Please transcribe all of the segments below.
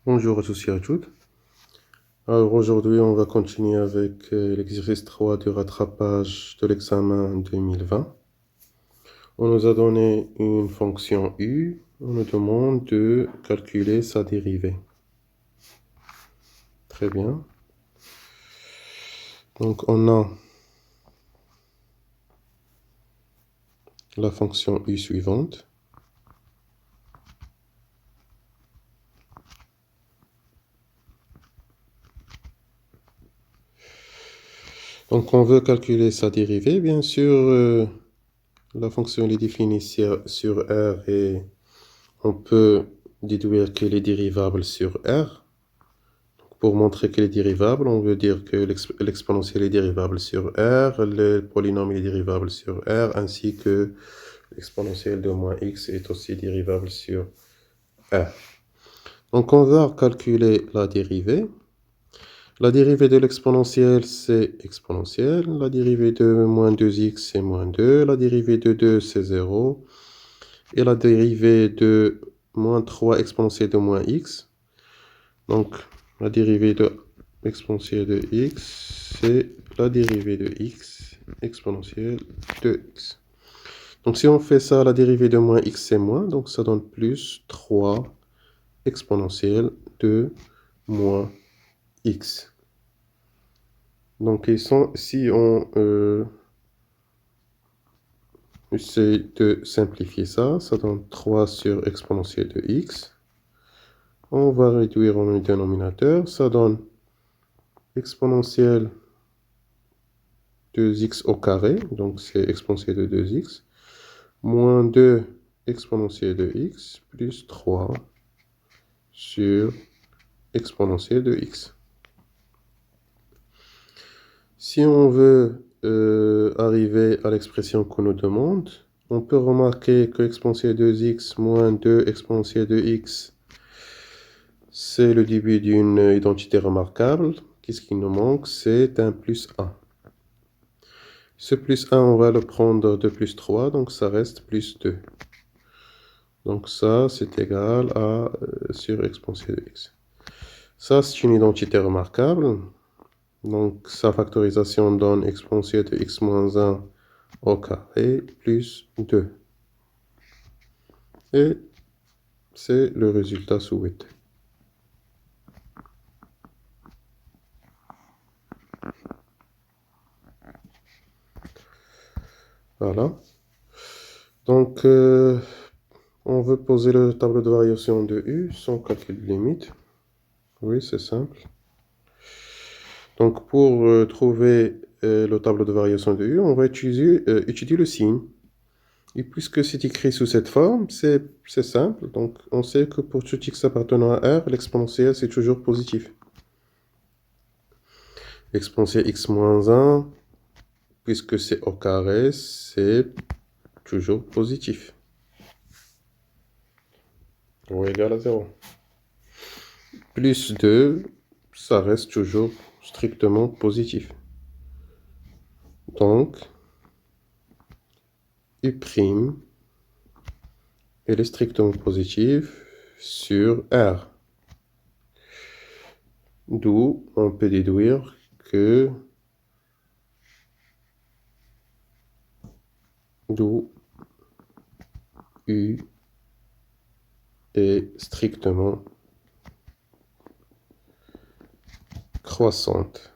Bonjour à tous et à toutes. Alors aujourd'hui, on va continuer avec l'exercice 3 du rattrapage de l'examen 2020. On nous a donné une fonction u, on nous demande de calculer sa dérivée. Très bien. Donc on a la fonction u suivante. Donc on veut calculer sa dérivée. Bien sûr, la fonction est définie sur R et on peut déduire qu'elle est dérivable sur R. Pour montrer qu'elle est dérivable, on veut dire que l'exponentielle est dérivable sur R, le polynôme est dérivable sur R, ainsi que l'exponentielle de moins x est aussi dérivable sur R. Donc on va calculer la dérivée. La dérivée de l'exponentielle, c'est exponentielle. La dérivée de moins 2x, c'est moins 2. La dérivée de 2, c'est 0. Et la dérivée de moins 3 exponentielle de moins x. Donc, la dérivée de exponentielle de x, c'est la dérivée de x exponentielle de x. Donc, si on fait ça, la dérivée de moins x, c'est moins. Donc, ça donne plus 3 exponentielle de moins x. Donc, si on essaie de simplifier ça, ça donne 3 sur exponentielle de x. On va réduire en dénominateur. Ça donne exponentielle 2x au carré, donc c'est exponentielle de 2x, moins 2 exponentielle de x, plus 3 sur exponentielle de x. Si on veut arriver à l'expression qu'on nous demande, on peut remarquer que exponentielle de 2x moins 2 exponentielle de x, c'est le début d'une identité remarquable. Qu'est-ce qui nous manque? C'est un plus 1. Ce plus 1, on va le prendre de plus 3, donc ça reste plus 2. Donc ça, c'est égal à sur exponentielle de x. Ça, c'est une identité remarquable. Donc sa factorisation donne exponentielle de x moins 1 au carré plus 2. Et c'est le résultat souhaité. Voilà. Donc, on veut poser le tableau de variation de u sans calcul de limite. Oui, c'est simple. Donc, pour trouver le tableau de variation de u, on va étudier le signe. Et puisque c'est écrit sous cette forme, c'est simple. Donc, on sait que pour tout x appartenant à R, l'exponentielle, c'est toujours positif. L'exponentielle x moins 1, puisque c'est au carré, c'est toujours positif. Ou égal à 0. Plus 2, ça reste toujours strictement positif. Donc, U', elle est strictement positive sur R. D'où on peut déduire que U est strictement croissante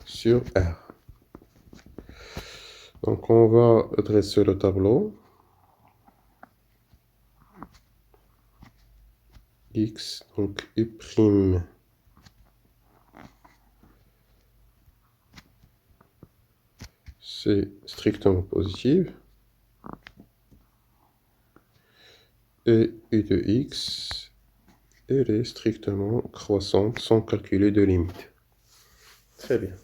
sur R. Donc on va dresser le tableau. X, donc U', c'est strictement positif. Et U de X, elle est strictement croissante sans calculer de limite. Très bien.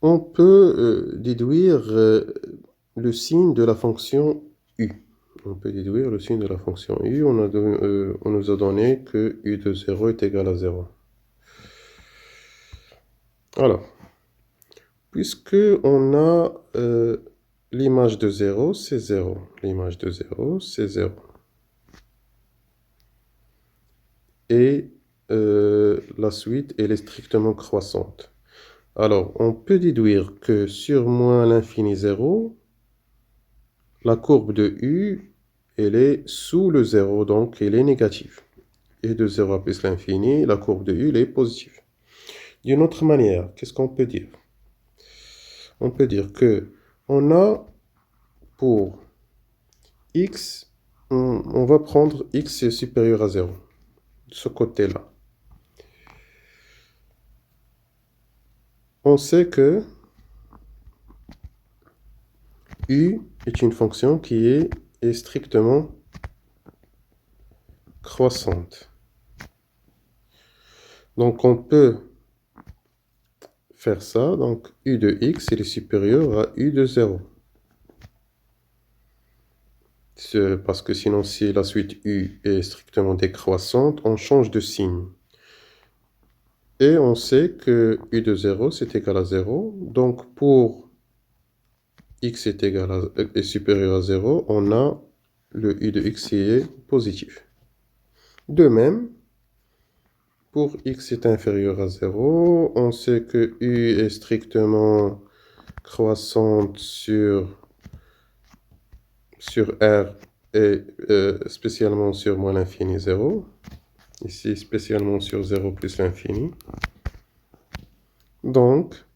On peut déduire le signe de la fonction u. On peut déduire le signe de la fonction u. On nous a donné que u de 0 est égal à 0. Alors, puisque on a l'image de 0, c'est 0. L'image de 0, c'est 0. Et la suite, elle est strictement croissante. Alors, on peut déduire que sur moins l'infini 0, la courbe de U, elle est sous le 0, donc elle est négative. Et de 0 à plus l'infini, la courbe de U, elle est positive. D'une autre manière, qu'est-ce qu'on peut dire? On peut dire que on a pour x, on va prendre x est supérieur à 0, de ce côté-là. On sait que U est une fonction qui est strictement croissante. Donc on peut faire ça. Donc U de x est supérieur à U de 0. Parce que sinon, si la suite U est strictement décroissante, on change de signe. Et on sait que U de 0, c'est égal à 0. Donc pour x est supérieur à 0, on a le U de x qui est positif. De même, pour x est inférieur à 0, on sait que U est strictement croissante sur R et spécialement sur moins l'infini 0. Ici, spécialement sur 0 plus l'infini. Donc,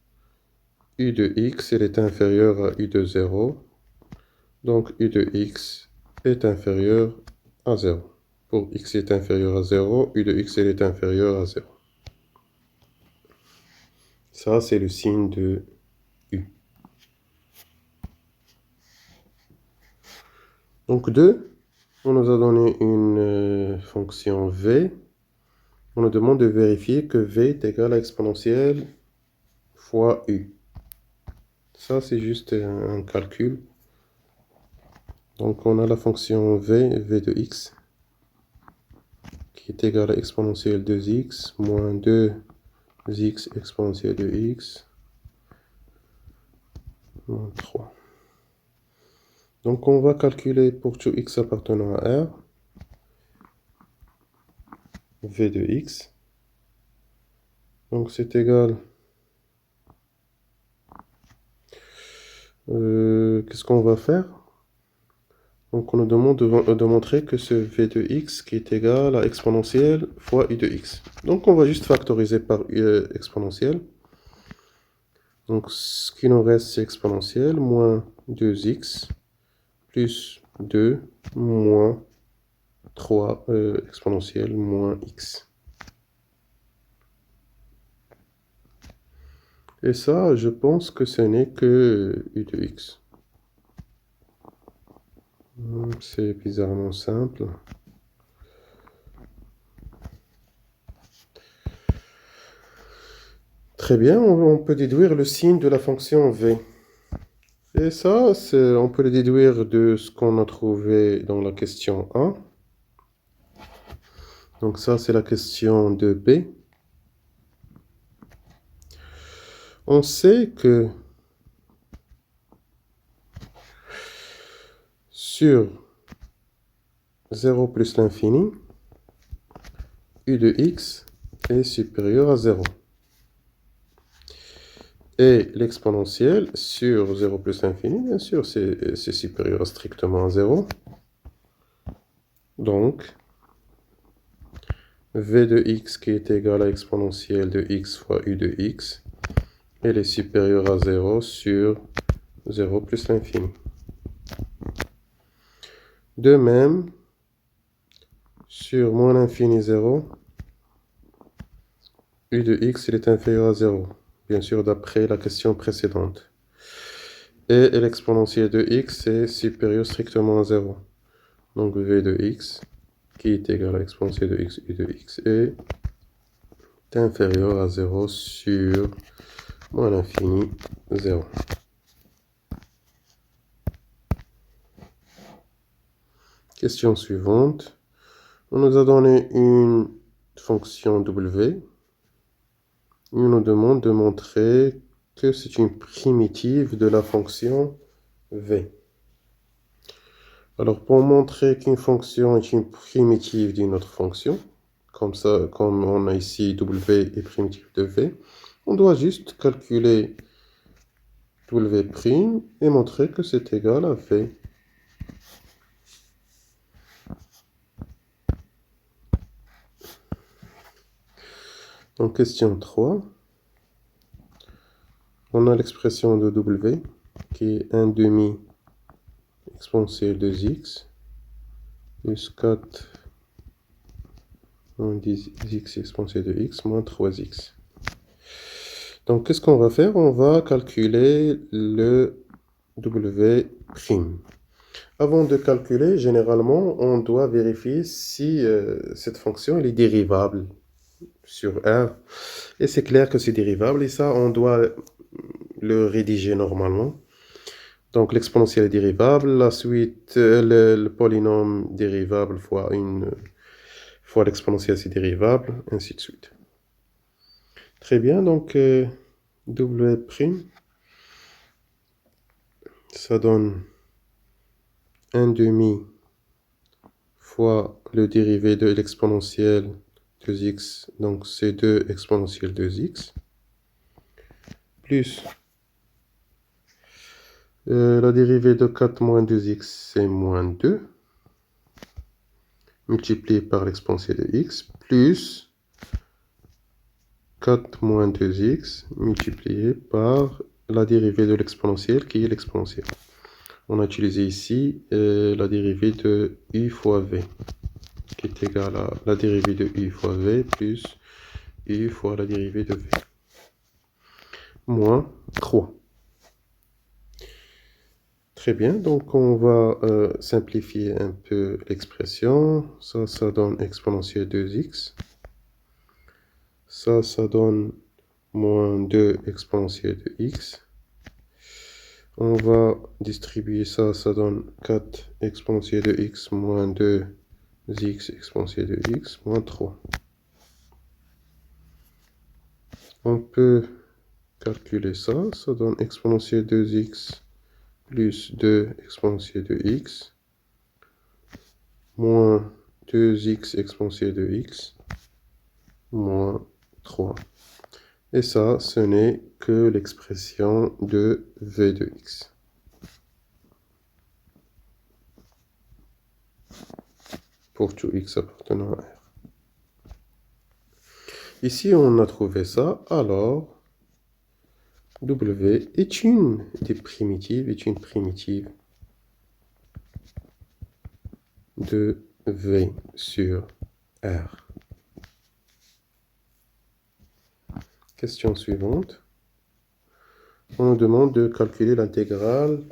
U de x, elle est inférieure à U de 0. Donc, U de x est inférieur à 0. Pour x est inférieur à 0, U de x elle est inférieure à 0. Ça, c'est le signe de U. Donc, 2, on nous a donné une fonction v. On nous demande de vérifier que v est égal à exponentielle fois U. Ça, c'est juste un calcul. Donc, on a la fonction v de x, qui est égale à exponentielle de x moins 2x exponentielle de x moins 3. Donc on va calculer pour tout x appartenant à R, v de x. Donc c'est égal, qu'est-ce qu'on va faire? Donc on nous demande de montrer que ce v de x qui est égal à exponentielle fois u de x. Donc on va juste factoriser par exponentielle. Donc ce qui nous reste c'est exponentielle moins 2x plus 2 moins 3 exponentielle moins x. Et ça, je pense que ce n'est que u de x. C'est bizarrement simple. Très bien, on peut déduire le signe de la fonction v. Et ça, on peut le déduire de ce qu'on a trouvé dans la question 1. Donc ça, c'est la question de B. On sait que sur 0 plus l'infini, u de x est supérieur à 0. Et l'exponentielle sur 0 plus l'infini, bien sûr, c'est supérieur strictement à 0. Donc, v de x qui est égal à exponentielle de x fois u de x, elle est supérieure à 0 sur 0 plus l'infini. De même, sur moins l'infini 0, u de x elle est inférieure à 0. Bien sûr, d'après la question précédente. Et l'exponentielle de x est supérieure strictement à 0. Donc v de x, qui est égal à l'exponentielle de x, u de x, est inférieur à 0 sur moins l'infini 0. Question suivante. On nous a donné une fonction w. On nous demande de montrer que c'est une primitive de la fonction v. Alors, pour montrer qu'une fonction est une primitive d'une autre fonction, comme ça, comme on a ici w est primitive de v, on doit juste calculer w' et montrer que c'est égal à v. Donc, question 3. On a l'expression de w qui est 1 demi exponentielle de x plus 4 moins 10x exponentielle de x moins 3x. Donc, qu'est-ce qu'on va faire? On va calculer le w'. Avant de calculer, généralement, on doit vérifier si cette fonction elle est dérivable sur R. Et c'est clair que c'est dérivable, et ça, on doit le rédiger normalement. Donc, l'exponentielle est dérivable, la suite, le polynôme dérivable fois l'exponentielle, c'est dérivable, ainsi de suite. Très bien, donc, w', ça donne 1 demi fois le dérivé de l'exponentielle 2x, donc c'est 2 exponentielle 2x, plus la dérivée de 4 moins 2x, c'est moins 2, multiplié par l'exponentielle de x, plus 4 moins 2x, multiplié par la dérivée de l'exponentielle, qui est l'exponentielle. On a utilisé ici la dérivée de u fois v, qui est égale à la dérivée de u fois v, plus u fois la dérivée de v, moins 3. Très bien, donc on va simplifier un peu l'expression. Ça donne exponentielle 2x. Ça donne moins 2 exponentielle de x. On va distribuer ça donne 4 exponentielle de x moins 2 x exponentielle de x moins 3. On peut calculer ça donne exponentielle 2x plus 2 exponentielle de x moins 2x exponentielle de x moins 3. Et ça, ce n'est que l'expression de v de x. Pour tout x appartenant à R. Ici, on a trouvé ça, alors w est une primitive de v sur R. Question suivante. On nous demande de calculer l'intégrale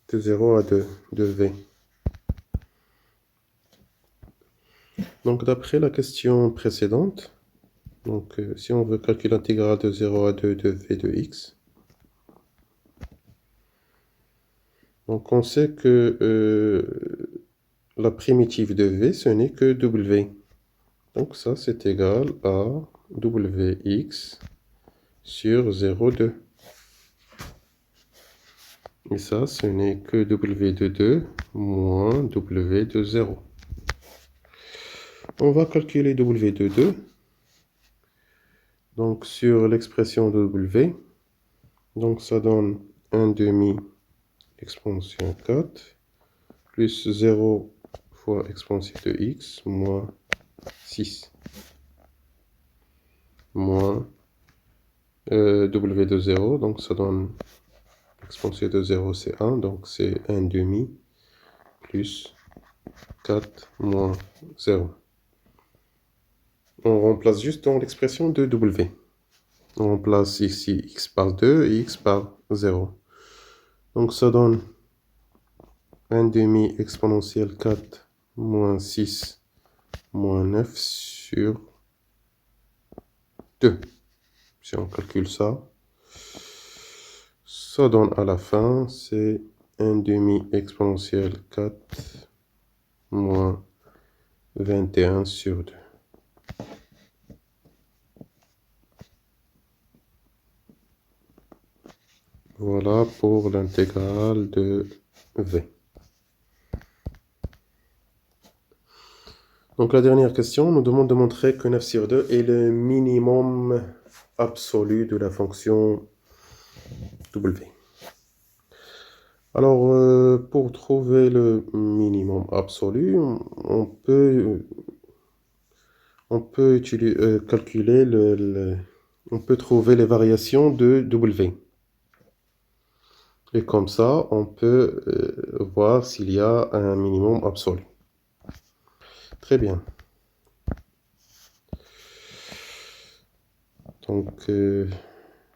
de 0 à 2 de v. Donc, d'après la question précédente, donc, si on veut calculer l'intégrale de 0 à 2 de v de x, donc on sait que la primitive de v, ce n'est que w. Donc ça, c'est égal à wx sur 0,2. Et ça, ce n'est que w de 2 moins w de 0. On va calculer w de 2. Donc sur l'expression de w, donc ça donne 1 demi exponentielle 4 plus 0 fois exponentielle de x moins 6 moins w de 0, donc ça donne exponentielle de 0 c'est 1, donc c'est 1 demi plus 4 moins 0. On remplace juste dans l'expression de w. On remplace ici x par 2 et x par 0. Donc ça donne 1 demi exponentielle 4 moins 6 moins 9 sur 2. Si on calcule ça, ça donne à la fin, c'est 1 demi exponentielle 4 moins 21 sur 2. Voilà pour l'intégrale de V. Donc la dernière question nous demande de montrer que 9 sur 2 est le minimum absolu de la fonction W. Alors, pour trouver le minimum absolu, on peut calculer on peut trouver les variations de W. Et comme ça, on peut voir s'il y a un minimum absolu. Très bien. Donc,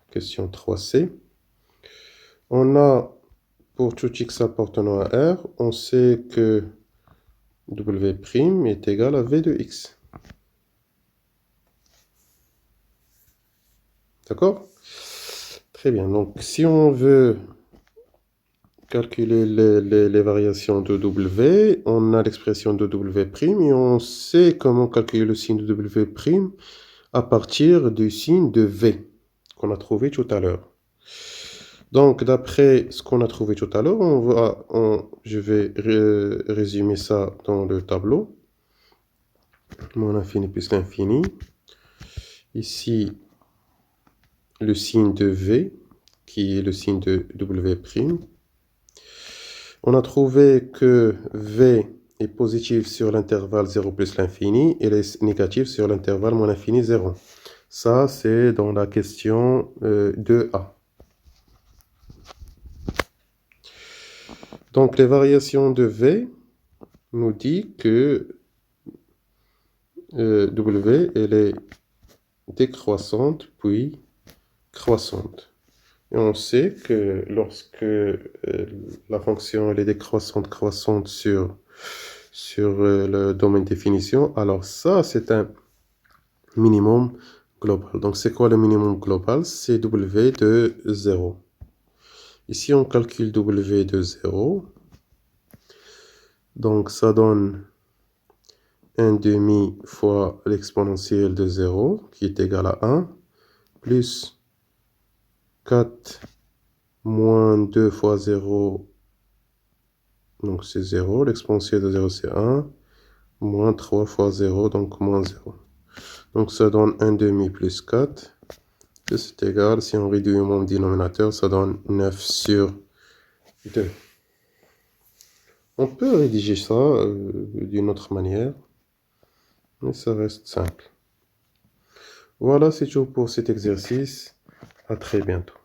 question 3C. On a, pour tout x appartenant à R, on sait que W' est égal à V de x. D'accord? Très bien. Donc, si on veut calculer les variations de W, on a l'expression de W' et on sait comment calculer le signe de W' à partir du signe de V qu'on a trouvé tout à l'heure. Donc, d'après ce qu'on a trouvé tout à l'heure, je vais résumer ça dans le tableau. Mon infini plus l'infini. Ici, le signe de V, qui est le signe de W'. On a trouvé que V est positif sur l'intervalle 0 plus l'infini et est négatif sur l'intervalle moins l'infini 0. Ça, c'est dans la question 2A. Donc, les variations de V nous disent que W, elle est décroissante puis croissante. Et on sait que lorsque la fonction elle est décroissante, croissante sur le domaine définition, alors ça, c'est un minimum global. Donc, c'est quoi le minimum global? C'est W de 0. Ici, on calcule W de 0. Donc, ça donne 1 demi fois l'exponentielle de 0, qui est égal à 1, plus 4 moins 2 fois 0, donc c'est 0. L'exponentielle de 0, c'est 1. Moins 3 fois 0, donc moins 0. Donc, ça donne 1 demi plus 4. C'est égal, si on réduit au même dénominateur, ça donne 9 sur 2. On peut rédiger ça d'une autre manière, mais ça reste simple. Voilà, c'est tout pour cet exercice. À très bientôt.